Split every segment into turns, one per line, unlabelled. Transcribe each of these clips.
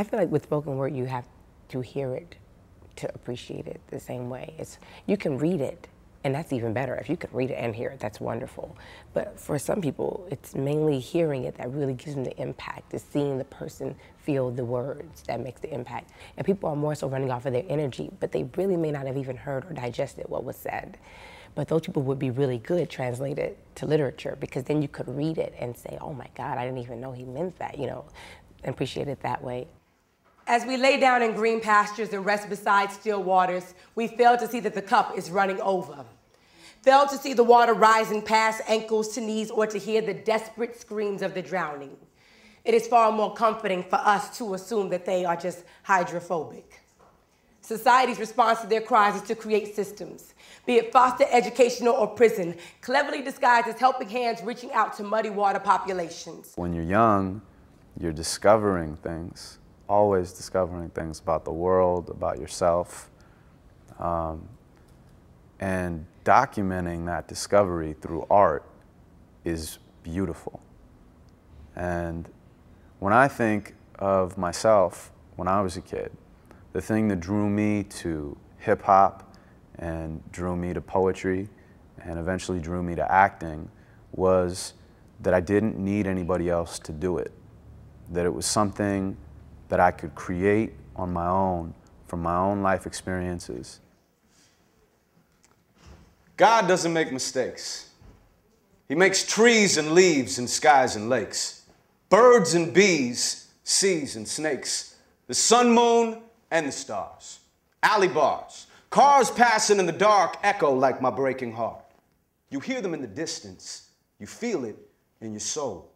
I feel like with spoken word, you have to hear it to appreciate it the same way. You can read it, and that's even better. If you can read it and hear it, that's wonderful. But for some people, it's mainly hearing it that really gives them the impact, is seeing the person feel the words that makes the impact. And people are more so running off of their energy, but they really may not have even heard or digested what was said. But those people would be really good translated to literature, because then you could read it and say, oh my God, I didn't even know he meant that, you know, and appreciate it that way.
As we lay down in green pastures and rest beside still waters, we fail to see that the cup is running over. Fail to see the water rising past ankles to knees, or to hear the desperate screams of the drowning. It is far more comforting for us to assume that they are just hydrophobic. Society's response to their cries is to create systems, be it foster, educational, or prison, cleverly disguised as helping hands reaching out to muddy water populations.
When you're young, you're discovering things, always discovering things about the world, about yourself, and documenting that discovery through art is beautiful. And when I think of myself when I was a kid, the thing that drew me to hip-hop and drew me to poetry and eventually drew me to acting was that I didn't need anybody else to do it, that it was something that I could create on my own from my own life experiences.
God doesn't make mistakes. He makes trees and leaves and skies and lakes, birds and bees, seas and snakes, the sun, moon, and the stars, alley bars, cars passing in the dark echo like my breaking heart. You hear them in the distance, you feel it in your soul.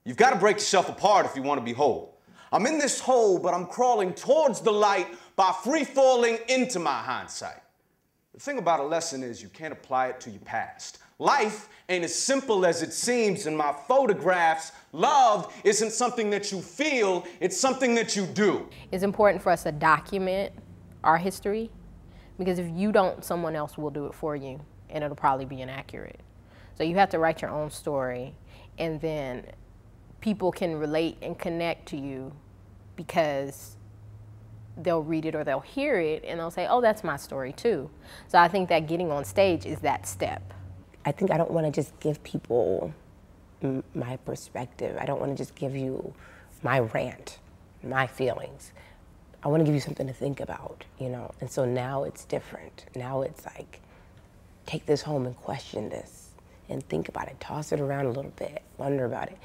You've got to break yourself apart if you want to be whole. I'm in this hole, but I'm crawling towards the light by free falling into my hindsight. The thing about a lesson is you can't apply it to your past. Life ain't as simple as it seems in my photographs. Love isn't something that you feel, it's something that you do.
It's important for us to document our history, because if you don't, someone else will do it for you, and it'll probably be inaccurate. So you have to write your own story, and then people can relate and connect to you because they'll read it or they'll hear it and they'll say, oh, that's my story too. So I think that getting on stage is that step.
I think I don't want to just give people my perspective. I don't want to just give you my rant, my feelings. I want to give you something to think about, you know? And so now it's different. Now it's like, take this home and question this and think about it. Toss it around a little bit, wonder about it,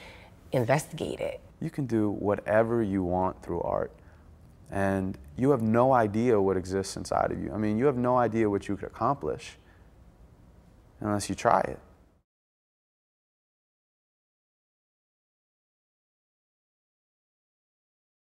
investigate it.
You can do whatever you want through art, and you have no idea what exists inside of you. I mean, you have no idea what you could accomplish unless you try it.